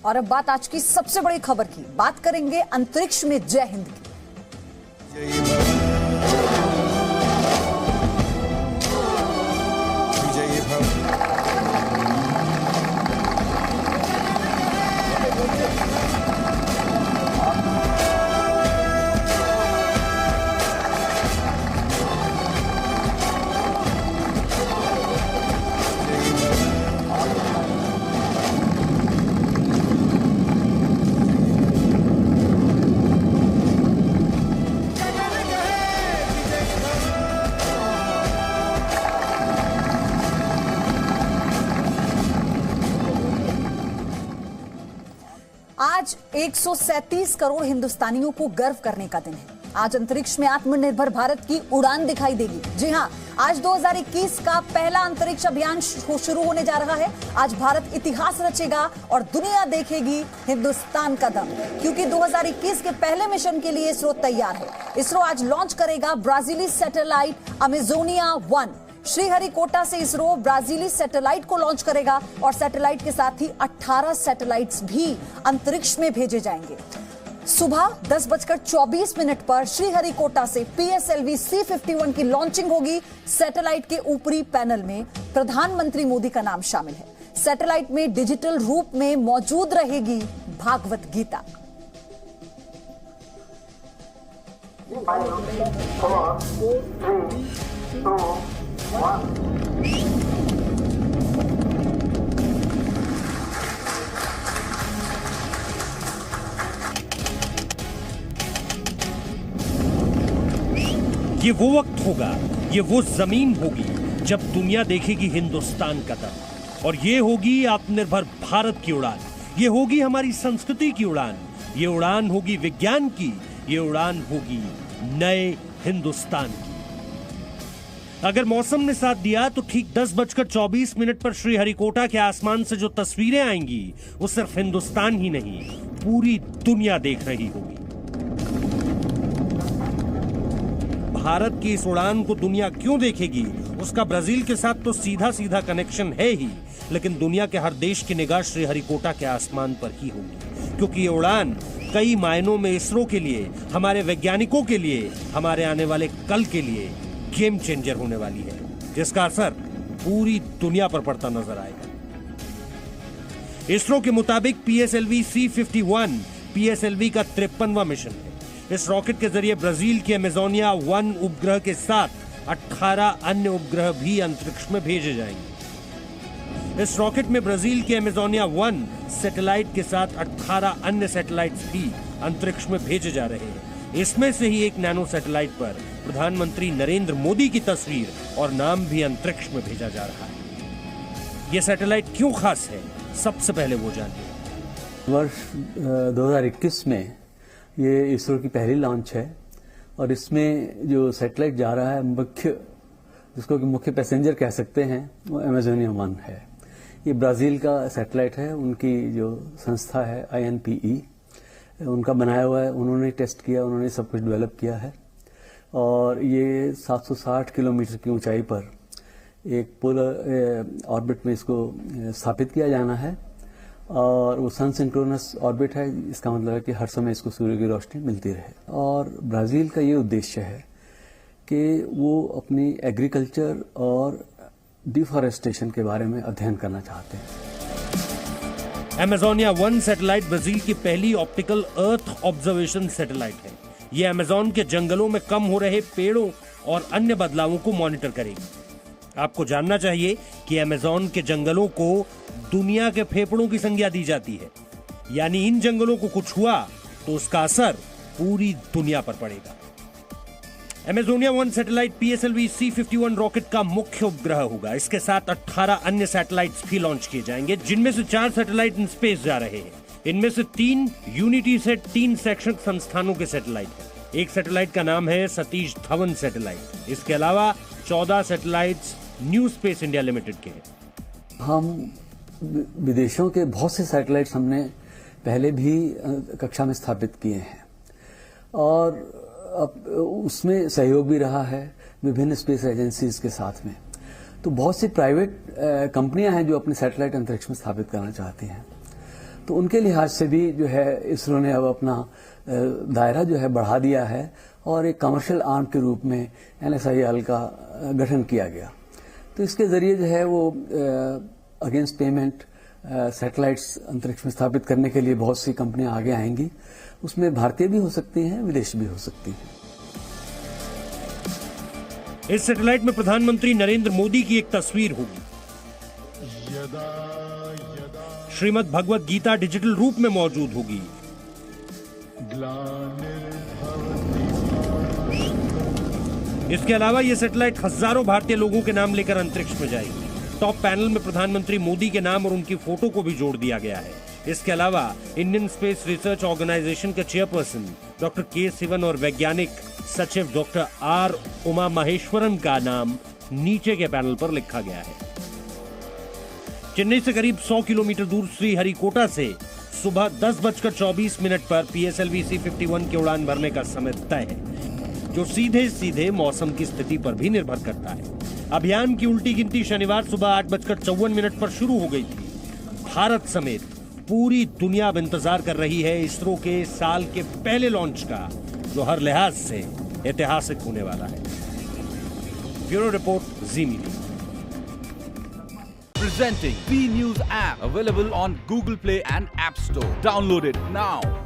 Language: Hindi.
और अब बात आज की सबसे बड़ी खबर की, बात करेंगे अंतरिक्ष में जय हिंद की। आज 137 करोड़ हिंदुस्तानियों को गर्व करने का दिन है। आज अंतरिक्ष में आत्मनिर्भर भारत की उड़ान दिखाई देगी। जी हां, आज 2021 का पहला अंतरिक्ष अभियान शुरू होने जा रहा है। आज भारत इतिहास रचेगा और दुनिया देखेगी हिंदुस्तान का दम, क्योंकि 2021 के पहले मिशन के लिए इसरो तैयार है। इसरो आज लॉन्च करेगा ब्राजीली सैटेलाइट अमेजोनिया 1। श्रीहरिकोटा से इसरो ब्राजीली सैटेलाइट को लॉन्च करेगा और सैटेलाइट के साथ ही 18 सैटेलाइट्स भी अंतरिक्ष में भेजे जाएंगे। सुबह 10:24 पर श्रीहरिकोटा से PSLV C-51 की लॉन्चिंग होगी। सैटेलाइट के ऊपरी पैनल में प्रधानमंत्री मोदी का नाम शामिल है। सैटेलाइट में डिजिटल रूप में मौजूद रहेगी भागवत गीता। 5, 4, 3, 2, 1। ये वो वक्त होगा, ये वो जमीन होगी जब दुनिया देखेगी हिंदुस्तान का दम। और ये होगी आत्मनिर्भर भारत की उड़ान, ये होगी हमारी संस्कृति की उड़ान, ये उड़ान होगी विज्ञान की, ये उड़ान होगी नए हिंदुस्तान की। अगर मौसम ने साथ दिया तो ठीक 10:24 पर श्रीहरिकोटा के आसमान से जो तस्वीरें आएंगी वो सिर्फ हिंदुस्तान ही नहीं, पूरी दुनिया देख रही होगी। भारत की इस उड़ान को दुनिया क्यों देखेगी? उसका ब्राजील के साथ तो सीधा सीधा कनेक्शन है ही, लेकिन दुनिया के हर देश की निगाह श्रीहरिकोटा के आसमान पर ही होगी, क्योंकि ये उड़ान कई मायनों में इसरो के लिए, हमारे वैज्ञानिकों के लिए, हमारे आने वाले कल के लिए गेम चेंजर होने वाली है, जिसका असर पूरी दुनिया पर पड़ता नजर आएगा। इसरो के मुताबिक PSLV C-51 PSLV का 53वां मिशन है। इस रॉकेट के जरिए ब्राजील के अमेजोनिया 1 उपग्रह के साथ 18 अन्य उपग्रह भी अंतरिक्ष में भेजे जाएंगे। इस रॉकेट में ब्राजील के अमेजोनिया 1 सैटेलाइट के साथ 18 अन्य सैटेलाइट्स भी अंतरिक्ष में भेजे जा रहे हैं। इसमें से ही एक नैनो सैटेलाइट पर प्रधानमंत्री नरेंद्र मोदी की तस्वीर और नाम भी अंतरिक्ष में भेजा जा रहा है। यह सैटेलाइट क्यों खास है, सबसे पहले वो जानिए। वर्ष 2021 में ये इसरो की पहली लॉन्च है और इसमें जो सैटेलाइट जा रहा है जिसको कि मुख्य पैसेंजर कह सकते हैं, वो अमेजोनिया 1 है। ये ब्राजील का सैटेलाइट है, उनकी जो संस्था है INPE उनका बनाया हुआ है। उन्होंने टेस्ट किया, उन्होंने सब कुछ डेवलप किया है और ये 760 किलोमीटर की ऊंचाई पर एक पोलर ऑर्बिट में इसको स्थापित किया जाना है और वो सन सिंक्रोनस ऑर्बिट है। इसका मतलब है कि हर समय इसको सूर्य की रोशनी मिलती रहे। और ब्राजील का ये उद्देश्य है कि वो अपनी एग्रीकल्चर और डिफॉरेस्टेशन के बारे में अध्ययन करना चाहते हैं। अमेजोनिया 1 सैटेलाइट ब्राजील की पहली ऑप्टिकल अर्थ ऑब्जर्वेशन सैटेलाइट है। ये अमेजोन के जंगलों में कम हो रहे पेड़ों और अन्य बदलावों को मॉनिटर करेगी। आपको जानना चाहिए कि अमेजोन के जंगलों को दुनिया के फेफड़ों की संज्ञा दी जाती है, यानी इन जंगलों को कुछ हुआ तो उसका असर पूरी दुनिया पर पड़ेगा। Amazonia 1 satellite PSLV C-51 rocket का मुख्य उपग्रह होगा। इसके साथ 18 अन्य सैटेलाइट्स भी लॉन्च किए जाएंगे, जिनमें से 4 सैटेलाइट इन स्पेस जा रहे हैं। इनमें से 3 यूनिटी से 3 शैक्षणिक संस्थानों के सैटेलाइट हैं। एक सैटेलाइट का नाम है सतीश धवन सैटेलाइट। इसके अलावा 14 satellites new space India limited के हैं। हम विदेशों के बहुत से सैटेलाइट्स हमने पहले भी कक्षा में स्थापित किए हैं और अब उसमें सहयोग भी रहा है विभिन्न स्पेस एजेंसीज के साथ में। तो बहुत सी प्राइवेट कंपनियां हैं जो अपने सैटेलाइट अंतरिक्ष में स्थापित करना चाहती हैं तो उनके लिहाज से भी जो है इसरो ने अब अपना दायरा जो है बढ़ा दिया है और एक कमर्शियल आर्म के रूप में NSIL का गठन किया गया। तो इसके जरिए जो है वो अगेंस्ट पेमेंट सैटेलाइट्स अंतरिक्ष में स्थापित करने के लिए बहुत सी कंपनियां आगे आएंगी। उसमें भारतीय भी हो सकती हैं, विदेशी भी हो सकती हैं। इस सैटेलाइट में प्रधानमंत्री नरेंद्र मोदी की एक तस्वीर होगी। श्रीमद् भगवत गीता डिजिटल रूप में मौजूद होगी। इसके अलावा यह सैटेलाइट हजारों भारतीय लोगों के नाम लेकर अंतरिक्ष में जाएगी। टॉप पैनल में प्रधानमंत्री मोदी के नाम और उनकी फोटो को भी जोड़ दिया गया है। इसके अलावा इंडियन स्पेस रिसर्च ऑर्गेनाइजेशन के चेयरपर्सन डॉक्टर के सिवन और वैज्ञानिक सचिव डॉक्टर आर उमा महेश्वरन का नाम नीचे के पैनल पर लिखा गया है। चेन्नई से करीब 100 किलोमीटर दूर श्रीहरिकोटा से सुबह 10:24 पर PSLV C-51 की उड़ान भरने का समय तय है, जो सीधे सीधे मौसम की स्थिति पर भी निर्भर करता है। अभियान की उल्टी गिनती शनिवार सुबह 8:54 पर शुरू हो गई थी। भारत समेत पूरी दुनिया अब इंतजार कर रही है इसरो के साल के पहले लॉन्च का, जो हर लिहाज से ऐतिहासिक होने वाला है। Bureau report, ji media. Presenting B News app, available on Google Play and App Store. Download it now.